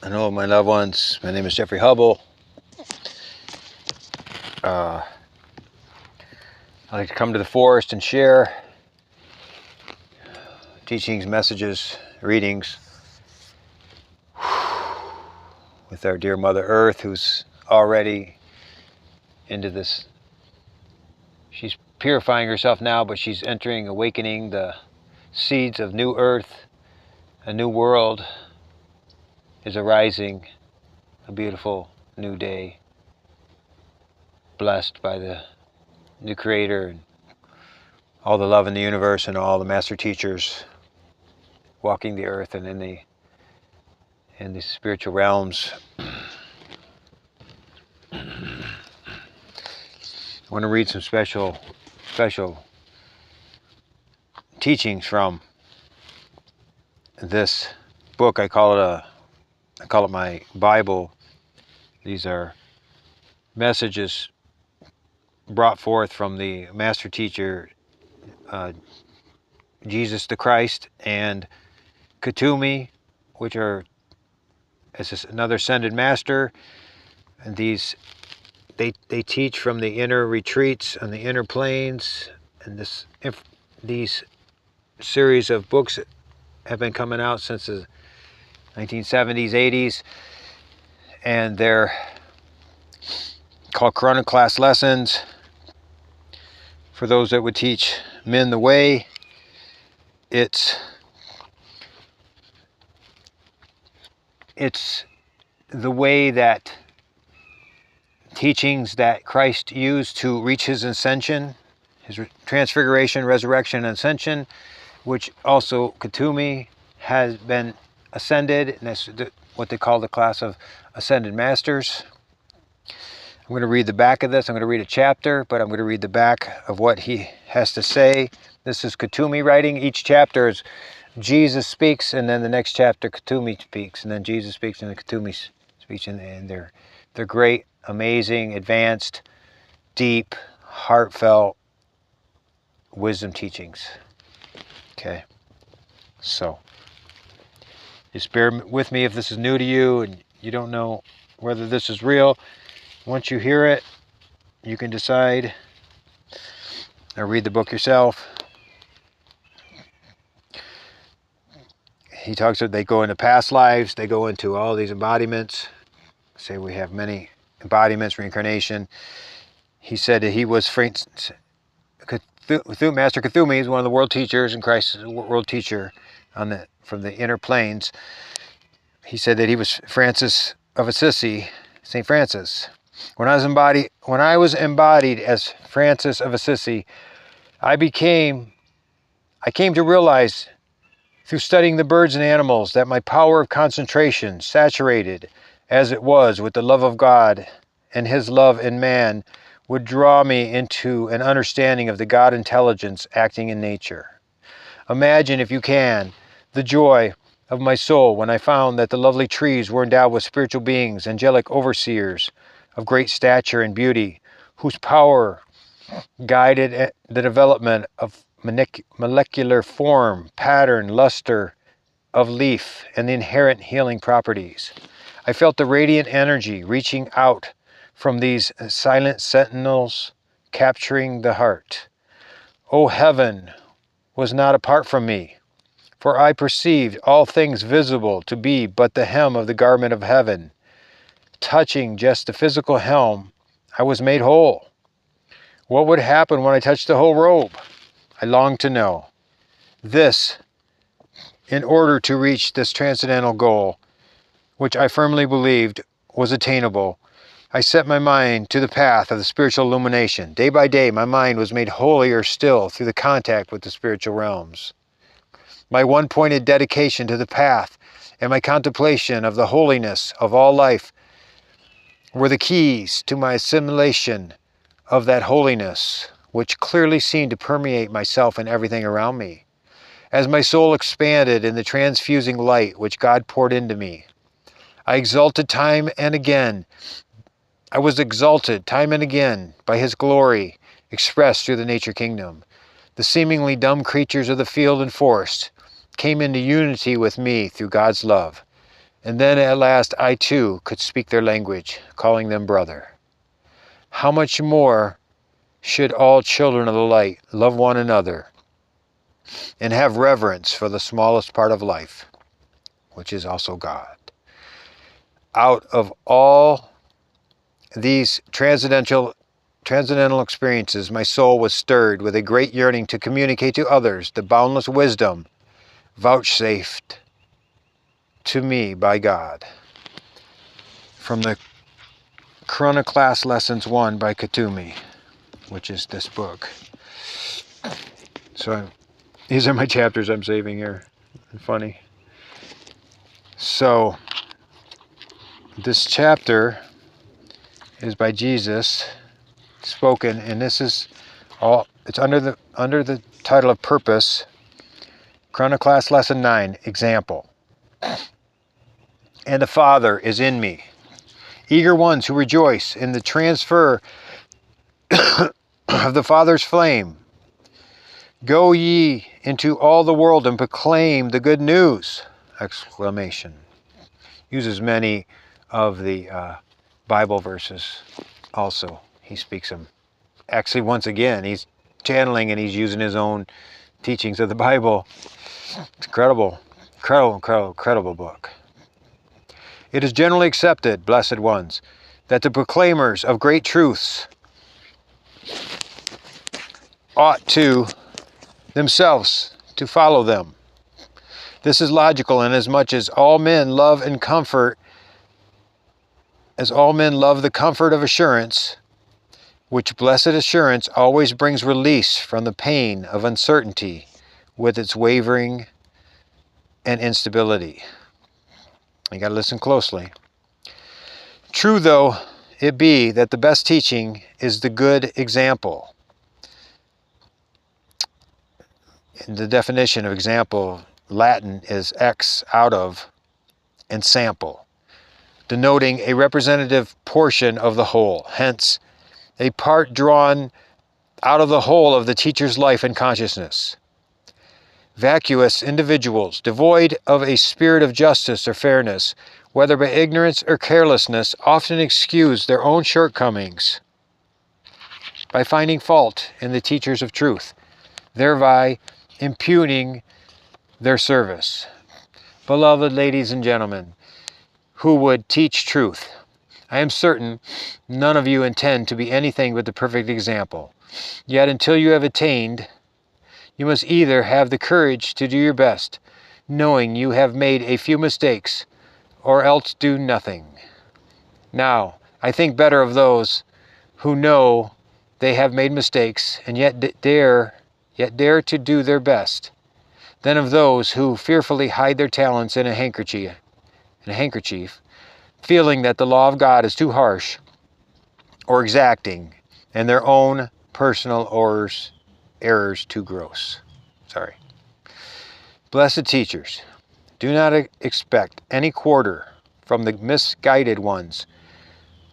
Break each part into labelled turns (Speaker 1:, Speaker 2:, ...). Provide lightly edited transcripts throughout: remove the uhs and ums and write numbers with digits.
Speaker 1: Hello, my loved ones. My name is Jeffrey Hubble. I like to come to the forest and share teachings, messages, readings with our dear Mother Earth, who's already into this. She's purifying herself now, but she's entering, awakening the seeds of new earth. A new world is arising, a beautiful new day, blessed by the new Creator and all the love in the universe and all the master teachers walking the earth and in the spiritual realms. I want to read some special teachings from this book. I call it my Bible. These are messages brought forth from the master teacher Jesus the Christ and Kuthumi, which are as another ascended master, and they teach from the inner retreats on the inner planes, and these series of books have been coming out since the 1970s, 80s, and they're called Corona Class Lessons for those that would teach men the way. It's the way that teachings that Christ used to reach his ascension, his transfiguration, resurrection, and ascension, which also Kuthumi has been ascended, and that's what they call the class of ascended masters. I'm going to read the back of this. I'm going to read a chapter, but I'm going to read the back of what he has to say. This is Kuthumi writing. Each chapter is Jesus speaks, and then the next chapter Kuthumi speaks, and then Jesus speaks, and then Kuthumi speaks, and they're great, amazing, advanced, deep, heartfelt wisdom teachings. Okay, so just bear with me if this is new to you and you don't know whether this is real. Once you hear it, you can decide or read the book yourself. He talks about they go into past lives, they go into all these embodiments. Say we have many embodiments, reincarnation. He said that he was Master Kuthumi is one of the world teachers, and Christ is a world teacher from the inner planes. He said that he was Francis of Assisi, St. Francis. When I was embodied as Francis of Assisi, I came to realize through studying the birds and animals that my power of concentration, saturated as it was with the love of God and his love in man, would draw me into an understanding of the God intelligence acting in nature. Imagine, if you can, the joy of my soul when I found that the lovely trees were endowed with spiritual beings, angelic overseers of great stature and beauty, whose power guided the development of molecular form, pattern, luster of leaf, and the inherent healing properties. I felt the radiant energy reaching out from these silent sentinels, capturing the heart. O heaven was not apart from me, for I perceived all things visible to be but the hem of the garment of heaven. Touching just the physical hem, I was made whole. What would happen when I touched the whole robe? I longed to know. This, in order to reach this transcendental goal, which I firmly believed was attainable, I set my mind to the path of the spiritual illumination. Day by day, my mind was made holier still through the contact with the spiritual realms. My one-pointed dedication to the path and my contemplation of the holiness of all life were the keys to my assimilation of that holiness, which clearly seemed to permeate myself and everything around me. As my soul expanded in the transfusing light which God poured into me, I was exalted time and again by his glory expressed through the nature kingdom. The seemingly dumb creatures of the field and forest came into unity with me through God's love, And then at last I too could speak their language, calling them brother. How much more should all children of the light love one another and have reverence for the smallest part of life, which is also God. Out of all these transcendental experiences, my soul was stirred with a great yearning to communicate to others the boundless wisdom vouchsafed to me by God. From the Chroniclass Lessons 1 by Kuthumi, which is this book. So these are my chapters I'm saving here. Funny. So this chapter is by Jesus, spoken, and this is all. It's under the title of Purpose. Chroniclass Lesson 9, Example. And the Father is in me, eager ones who rejoice in the transfer of the Father's flame. Go ye into all the world and proclaim the good news! Exclamation. Uses many of the Bible verses also. He speaks them. Actually, once again, he's channeling and he's using his own teachings of the Bible. It's incredible, incredible book. It is generally accepted, blessed ones, that the proclaimers of great truths ought to themselves to follow them. This is logical, inasmuch as all men love the comfort of assurance, which blessed assurance always brings release from the pain of uncertainty with its wavering and instability. You got to listen closely. True though it be that the best teaching is the good example. The definition of example, Latin, is ex, out of, and sample, denoting a representative portion of the whole. Hence, a part drawn out of the whole of the teacher's life and consciousness. Vacuous individuals, devoid of a spirit of justice or fairness, whether by ignorance or carelessness, often excuse their own shortcomings by finding fault in the teachers of truth, thereby impugning their service. Beloved ladies and gentlemen, who would teach truth, I am certain none of you intend to be anything but the perfect example. Yet until you have attained, you must either have the courage to do your best, knowing you have made a few mistakes, or else do nothing. Now, I think better of those who know they have made mistakes and yet dare to do their best, than of those who fearfully hide their talents in a handkerchief, feeling that the law of God is too harsh or exacting, and their own personal errors too gross. Blessed teachers, do not expect any quarter from the misguided ones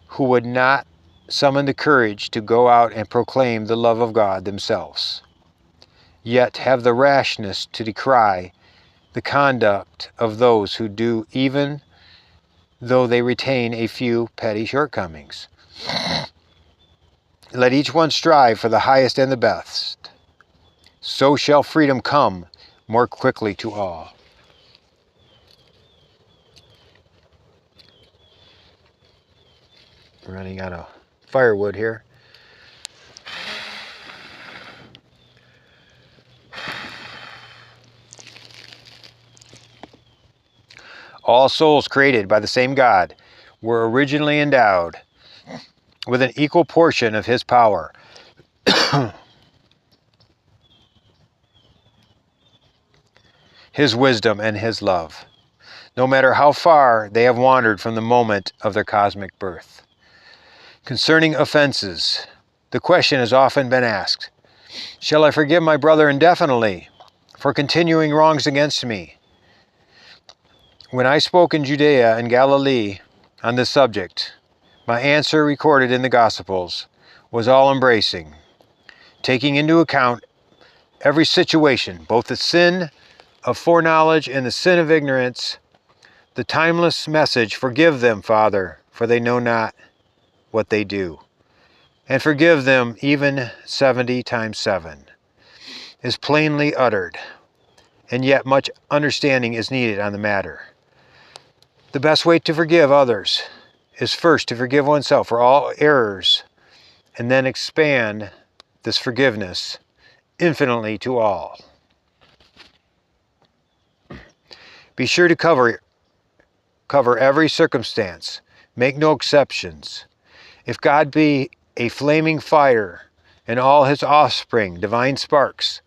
Speaker 1: who would not summon the courage to go out and proclaim the love of God themselves, yet have the rashness to decry the conduct of those who do, even though they retain a few petty shortcomings. Let each one strive for the highest and the best. So shall freedom come more quickly to all. Running out of firewood here. All souls created by the same God were originally endowed with an equal portion of His power. His wisdom and His love, no matter how far they have wandered from the moment of their cosmic birth. Concerning offenses, the question has often been asked, shall I forgive my brother indefinitely for continuing wrongs against me? When I spoke in Judea and Galilee on this subject, my answer recorded in the Gospels was all-embracing, taking into account every situation, both the sin of foreknowledge and the sin of ignorance, the timeless message, "Forgive them, Father, for they know not what they do," and "Forgive them even 70 times 7, is plainly uttered, and yet much understanding is needed on the matter. The best way to forgive others is first to forgive oneself for all errors, and then expand this forgiveness infinitely to all. Be sure to cover every circumstance. Make no exceptions. If God be a flaming fire and all his offspring divine sparks,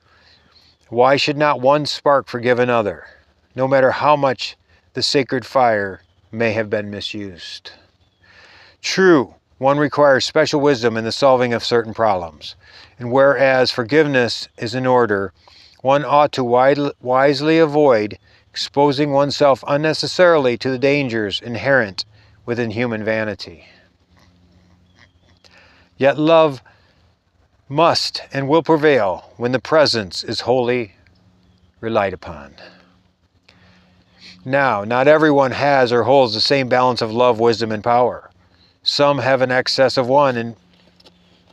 Speaker 1: why should not one spark forgive another, no matter how much the sacred fire may have been misused? True, one requires special wisdom in the solving of certain problems, and whereas forgiveness is in order, one ought to wisely avoid exposing oneself unnecessarily to the dangers inherent within human vanity. Yet love must and will prevail when the presence is wholly relied upon. Now, not everyone has or holds the same balance of love, wisdom, and power. Some have an excess of one and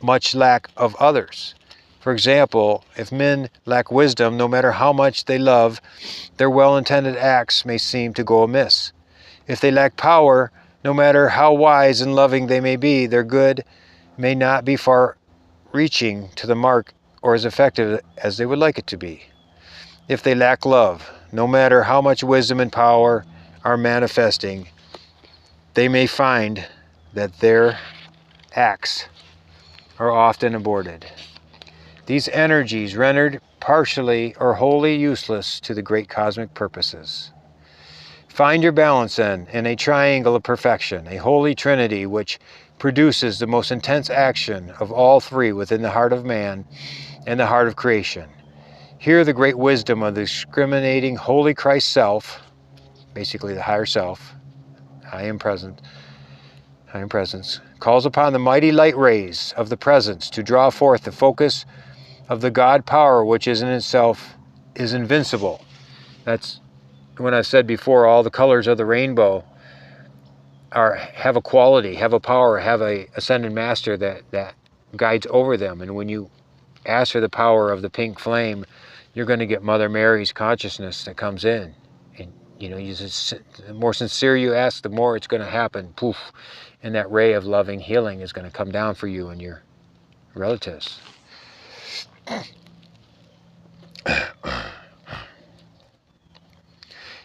Speaker 1: much lack of others. For example, if men lack wisdom, no matter how much they love, their well-intended acts may seem to go amiss. If they lack power, no matter how wise and loving they may be, their good may not be far-reaching to the mark or as effective as they would like it to be. If they lack love, no matter how much wisdom and power are manifesting, they may find that their acts are often aborted. These energies rendered partially or wholly useless to the great cosmic purposes. Find your balance then in a triangle of perfection, a holy trinity which produces the most intense action of all three within the heart of man and the heart of creation. Here the great wisdom of the discriminating holy Christ self, basically the higher self, I am presence, calls upon the mighty light rays of the presence to draw forth the focus of the God power which is in itself is invincible. That's when I said before, all the colors of the rainbow have a quality, have a power, have a ascended master that guides over them. And when you ask for the power of the pink flame, you're going to get Mother Mary's consciousness that comes in. And the more sincere you ask, the more it's going to happen. Poof. And that ray of loving healing is going to come down for you and your relatives.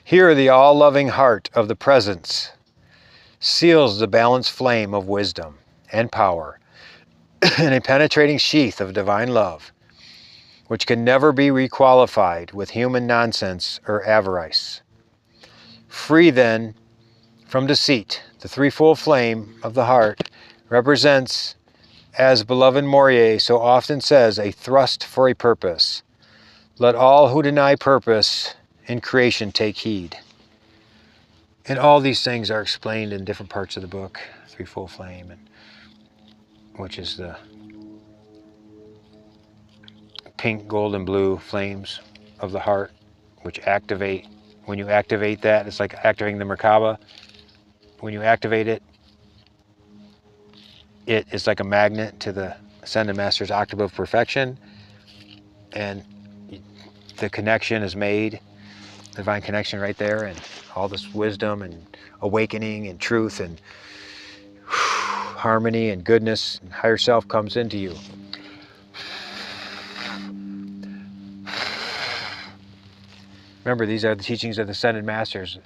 Speaker 1: Here the all-loving heart of the presence seals the balanced flame of wisdom and power in a penetrating sheath of divine love, which can never be requalified with human nonsense or avarice. Free then from deceit, the threefold flame of the heart represents, as beloved Morier so often says, a thrust for a purpose. Let all who deny purpose in creation take heed. And all these things are explained in different parts of the book, threefold flame, which is the pink, gold, and blue flames of the heart, which activate. When you activate that, it's like activating the Merkaba. When you activate it, it is like a magnet to the Ascended Master's octave of perfection, and the connection is made, divine connection right there, and all this wisdom and awakening and truth and harmony and goodness and higher self comes into you. Remember, these are the teachings of the Ascended Masters.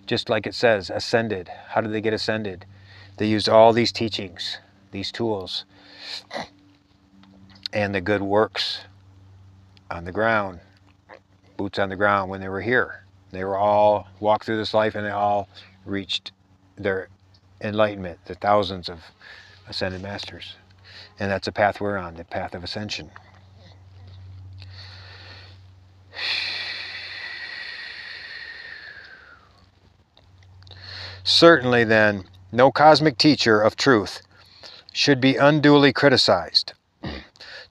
Speaker 1: Just like it says, ascended. How did they get ascended? They used all these teachings, these tools, and the good works on the ground, boots on the ground when they were here. They were all walked through this life and they all reached their enlightenment, the thousands of Ascended Masters. And that's the path we're on, the path of ascension. Certainly, then, no cosmic teacher of truth should be unduly criticized.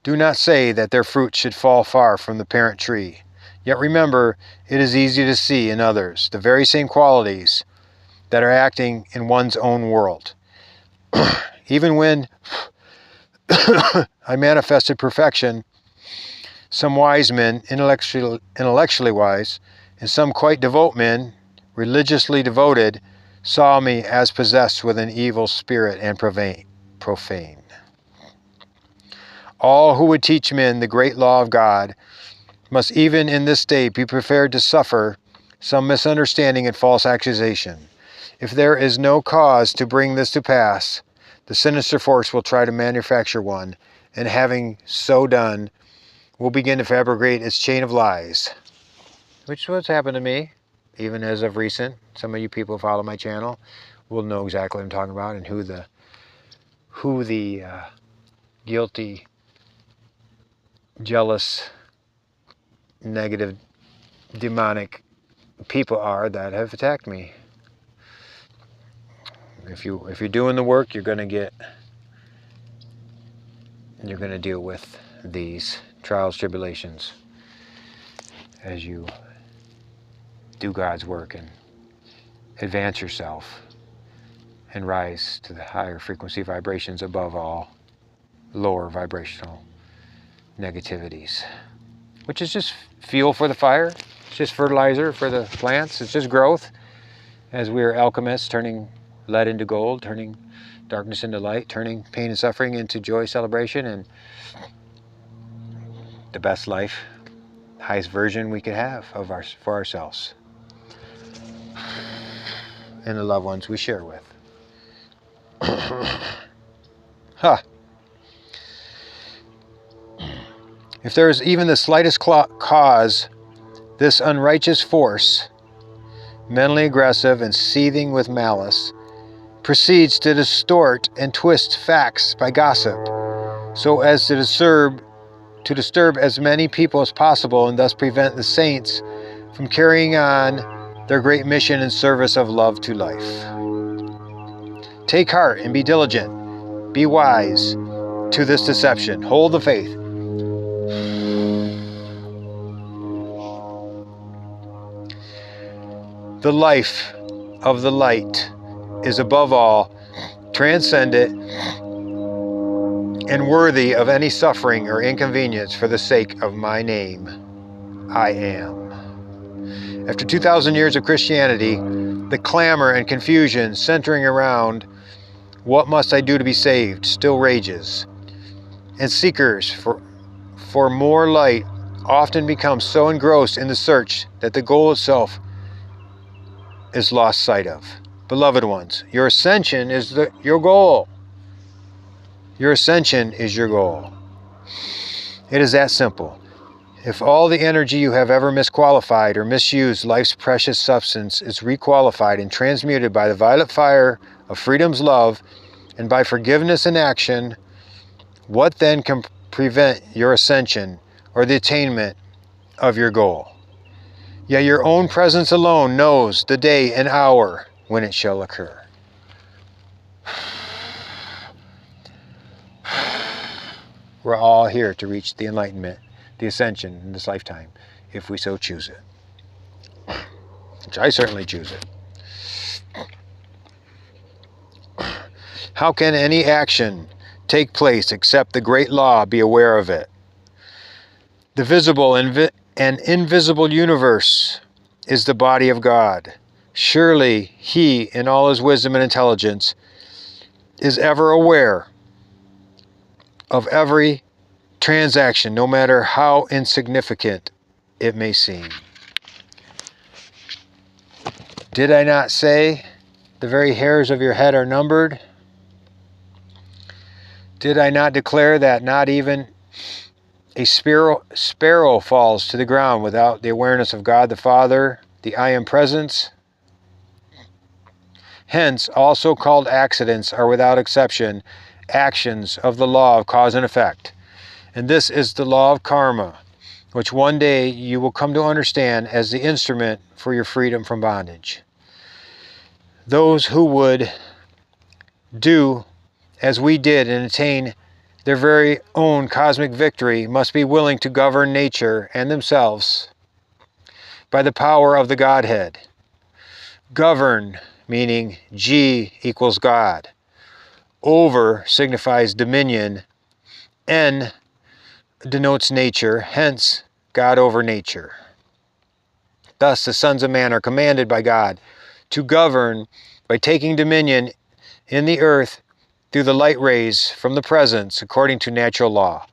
Speaker 1: Do not say that their fruit should fall far from the parent tree. Yet remember, it is easy to see in others the very same qualities that are acting in one's own world. Even when I manifested perfection, some wise men, intellectually wise, and some quite devout men, religiously devoted, saw me as possessed with an evil spirit and profane. All who would teach men the great law of God must even in this day be prepared to suffer some misunderstanding and false accusation. If there is no cause to bring this to pass, the sinister force will try to manufacture one, and having so done, will begin to fabricate its chain of lies. Which is what's happened to me, even as of recent. Some of you people who follow my channel will know exactly what I'm talking about, and who the guilty, jealous, negative, demonic people are that have attacked me. If you're doing the work, you're going to deal with these trials, tribulations as you do God's work and advance yourself and rise to the higher frequency vibrations above all lower vibrational negativities, which is just fuel for the fire. It's just fertilizer for the plants. It's just growth as we are alchemists, turning lead into gold, turning darkness into light, turning pain and suffering into joy, celebration, and the best life, highest version we could have for ourselves and the loved ones we share with. If there is even the slightest cause, this unrighteous force, mentally aggressive and seething with malice, proceeds to distort and twist facts by gossip, so as to disturb as many people as possible, and thus prevent the saints from carrying on their great mission in service of love to life. Take heart and be diligent. Be wise to this deception. Hold the faith. The life of the light is above all transcendent and worthy of any suffering or inconvenience for the sake of my name. I am. After 2,000 years of Christianity, the clamor and confusion centering around what must I do to be saved still rages, and seekers for more light often become so engrossed in the search that the goal itself is lost sight of. Beloved ones, your ascension is your goal. Your ascension is your goal. It is that simple. If all the energy you have ever misqualified or misused life's precious substance is requalified and transmuted by the violet fire of freedom's love and by forgiveness and action, what then can prevent your ascension or the attainment of your goal? Yet your own presence alone knows the day and hour when it shall occur. We're all here to reach the enlightenment, the ascension in this lifetime, if we so choose it. Which I certainly choose it. How can any action take place except the great law be aware of it? The visible and invisible universe is the body of God. Surely He, in all His wisdom and intelligence, is ever aware of every transaction, no matter how insignificant it may seem. Did I not say the very hairs of your head are numbered? Did I not declare that not even a sparrow falls to the ground without the awareness of God the Father, the I Am Presence? Hence, all so-called accidents are without exception actions of the law of cause and effect. And this is the law of karma, which one day you will come to understand as the instrument for your freedom from bondage. Those who would do as we did and attain their very own cosmic victory must be willing to govern nature and themselves by the power of the Godhead. Govern meaning G equals God. Over signifies dominion. N denotes nature, hence God over nature. Thus the sons of man are commanded by God to govern by taking dominion in the earth through the light rays from the presence according to natural law.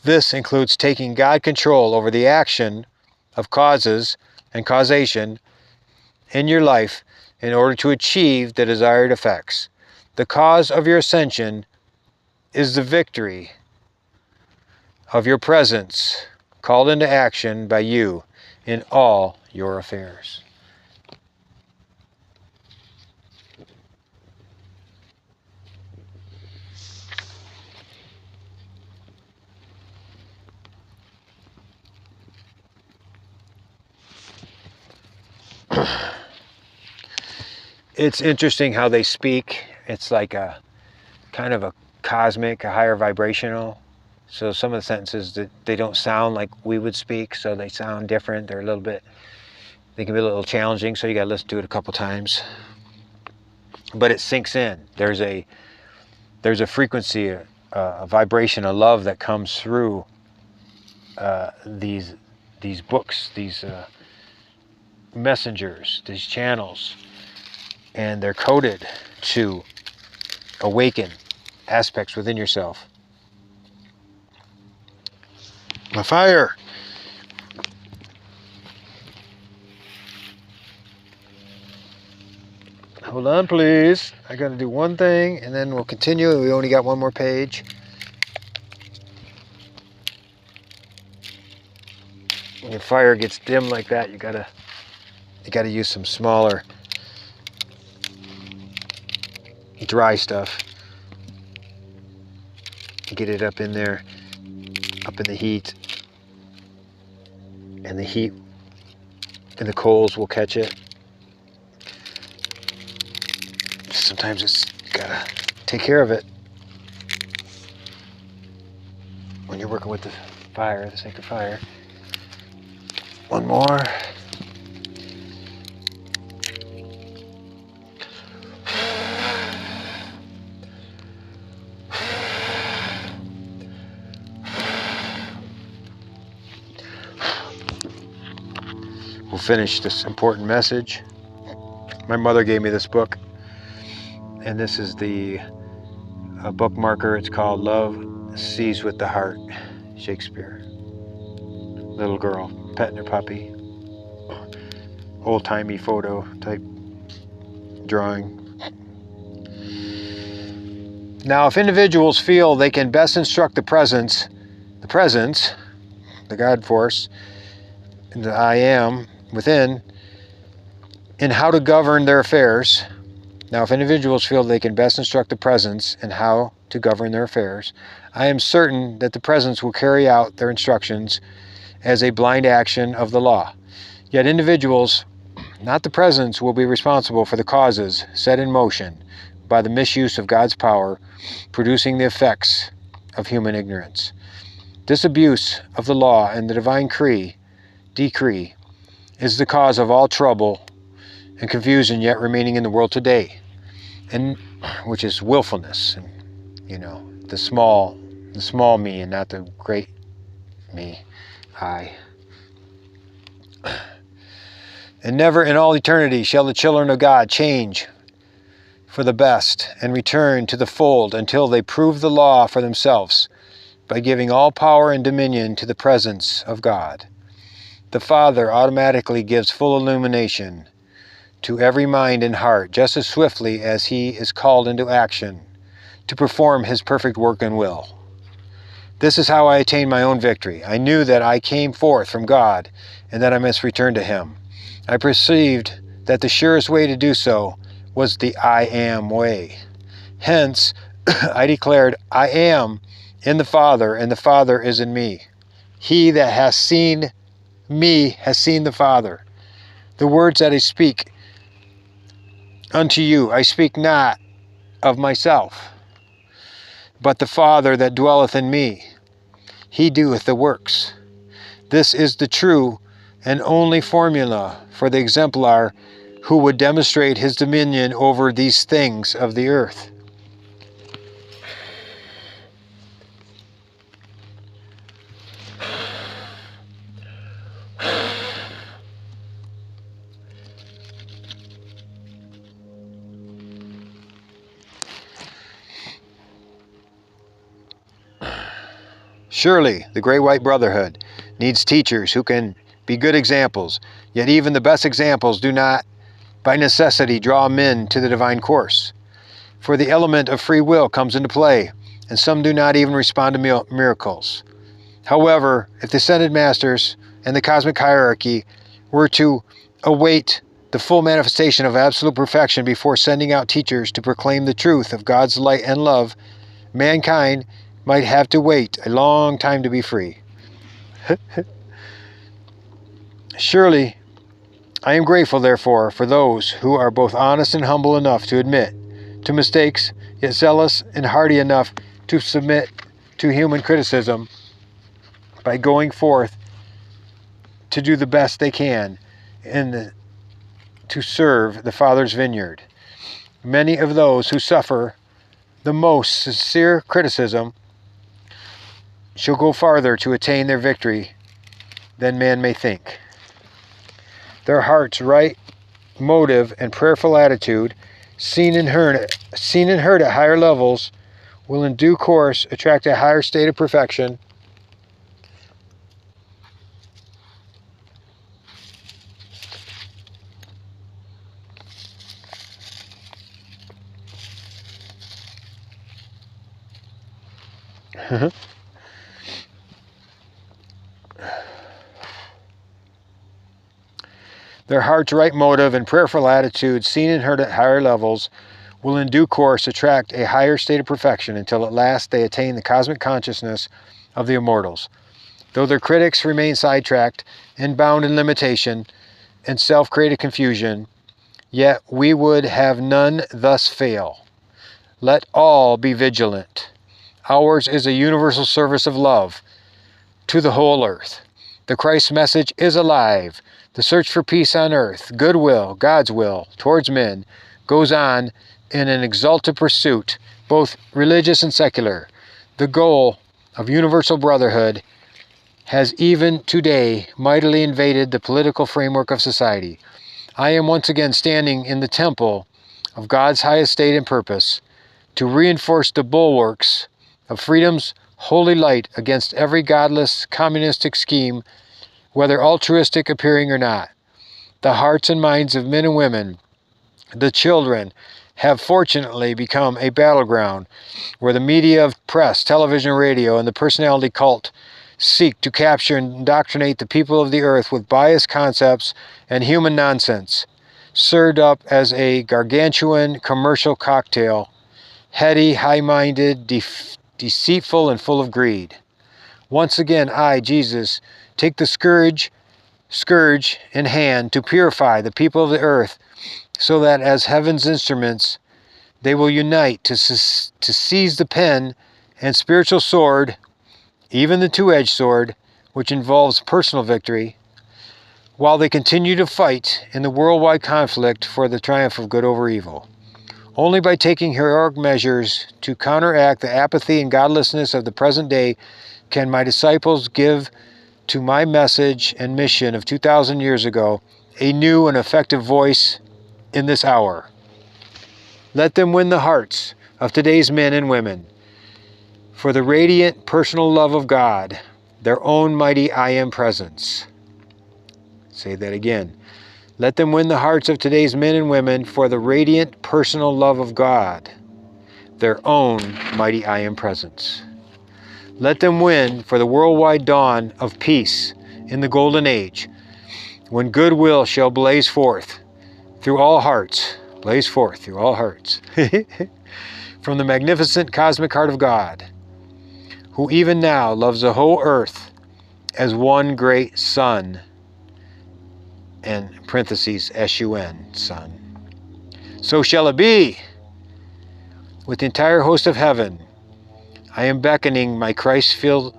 Speaker 1: This includes taking God control over the action of causes and causation in your life in order to achieve the desired effects. The cause of your ascension is the victory of your presence called into action by you in all your affairs. It's interesting how they speak. It's like a kind of a cosmic, a higher vibrational. So some of the sentences that they don't sound like we would speak, so they sound different. They're a little bit, they can be a little challenging, so you got to listen to it a couple times. But it sinks in. There's a frequency, a vibration, a love that comes through these books, these messengers, these channels, and they're coded to awaken aspects within yourself. My fire! Hold on, please. I got to do one thing, and then we'll continue. We only got one more page. When your fire gets dim like that, you gotta use some smaller, dry stuff. Get it up in there, up in the heat, and the heat and the coals will catch it. Sometimes it's gotta take care of it when you're working with the fire, the sacred fire. One more. We'll finish this important message. My mother gave me this book, and this is the bookmarker. It's called Love Sees with the Heart, Shakespeare. Little girl petting her puppy. Old-timey photo type drawing. Now, if individuals feel they can best instruct the presence, the God force, the I am within, in how to govern their affairs. Now, if individuals feel they can best instruct the presence in how to govern their affairs, I am certain that the presence will carry out their instructions as a blind action of the law. Yet individuals, not the presence, will be responsible for the causes set in motion by the misuse of God's power, producing the effects of human ignorance. This abuse of the law and the divine decree is the cause of all trouble and confusion yet remaining in the world today, and which is willfulness, and the small me and not the great me, I. And never in all eternity shall the children of God change for the best and return to the fold until they prove the law for themselves by giving all power and dominion to the presence of God. The Father automatically gives full illumination to every mind and heart just as swiftly as He is called into action to perform His perfect work and will. This is how I attained my own victory. I knew that I came forth from God and that I must return to Him. I perceived that the surest way to do so was the I am way. Hence, I declared, I am in the Father, and the Father is in me. He that has seen me has seen the Father. The words that I speak unto you, I speak not of myself, but the Father that dwelleth in me. He doeth the works. This is the true and only formula for the exemplar who would demonstrate his dominion over these things of the earth. Surely, the Great White Brotherhood needs teachers who can be good examples, yet even the best examples do not, by necessity, draw men to the divine course. For the element of free will comes into play, and some do not even respond to miracles. However, if the Ascended Masters and the cosmic hierarchy were to await the full manifestation of absolute perfection before sending out teachers to proclaim the truth of God's light and love, mankind might have to wait a long time to be free. Surely, I am grateful, therefore, for those who are both honest and humble enough to admit to mistakes, yet zealous and hardy enough to submit to human criticism by going forth to do the best they can to serve the Father's vineyard. Many of those who suffer the most sincere criticism shall go farther to attain their victory than man may think. Their heart's right motive and prayerful attitude, seen and heard at higher levels, will in due course attract a higher state of perfection. Their heart's right motive and prayerful attitude, seen and heard at higher levels, will in due course attract a higher state of perfection until at last they attain the cosmic consciousness of the immortals. Though their critics remain sidetracked and bound in limitation and self-created confusion, yet we would have none thus fail. Let all be vigilant. Ours is a universal service of love to the whole earth. The Christ message is alive. The search for peace on earth, goodwill, God's will towards men, goes on in an exalted pursuit, both religious and secular. The goal of universal brotherhood has even today mightily invaded the political framework of society. I am once again standing in the temple of God's highest state and purpose to reinforce the bulwarks of freedom's holy light against every godless communistic scheme, whether altruistic appearing or not. The hearts and minds of men and women, the children, have fortunately become a battleground where the media of press, television, radio, and the personality cult seek to capture and indoctrinate the people of the earth with biased concepts and human nonsense, served up as a gargantuan commercial cocktail, heady, high-minded, deceitful, and full of greed. Once again, I, Jesus, take the scourge in hand to purify the people of the earth, so that as heaven's instruments, they will unite to seize the pen and spiritual sword, even the two-edged sword, which involves personal victory, while they continue to fight in the worldwide conflict for the triumph of good over evil. Only by taking heroic measures to counteract the apathy and godlessness of the present day can my disciples give to my message and mission of 2,000 years ago a new and effective voice in this hour. Let them win the hearts of today's men and women for the radiant personal love of God, their own mighty I Am presence. Say that again. Let them win the hearts of today's men and women for the radiant personal love of God, their own mighty I Am presence. Let them win for the worldwide dawn of peace in the golden age, when goodwill shall blaze forth through all hearts, from the magnificent cosmic heart of God, who even now loves the whole earth as one great sun, and parentheses, S-U-N, Son. So shall it be with the entire host of heaven. I am beckoning my Christ-filled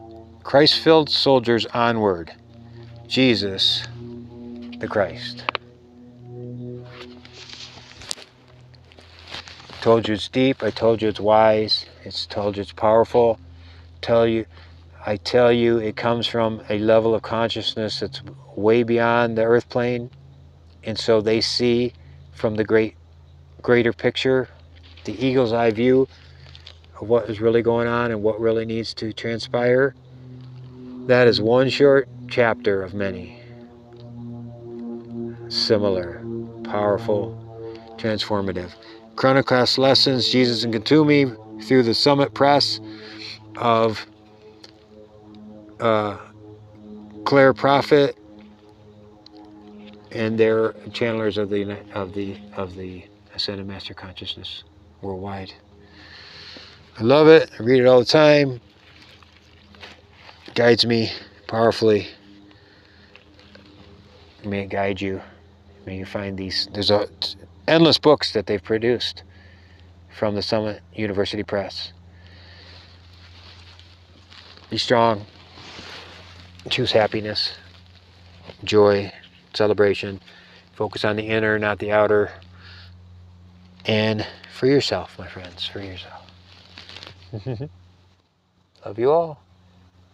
Speaker 1: soldiers onward. Jesus the Christ. Told you it's deep. I told you it's wise. It's told you it's powerful. I tell you it comes from a level of consciousness that's way beyond the earth plane. And so they see from the greater picture, the eagle's eye view of what is really going on and what really needs to transpire. That is one short chapter of many. Similar, powerful, transformative. Chronicast Lessons, Jesus and Kuthumi, through the Summit Press of Claire Prophet, and they're channelers of the Ascended Master Consciousness worldwide. I love it. I read it all the time. It guides me powerfully. May it guide you. May you find these. There's endless books that they've produced from the Summit University Press. Be strong. Choose happiness, joy, celebration. Focus on the inner, not the outer. And for yourself, my friends, for yourself. Love you all.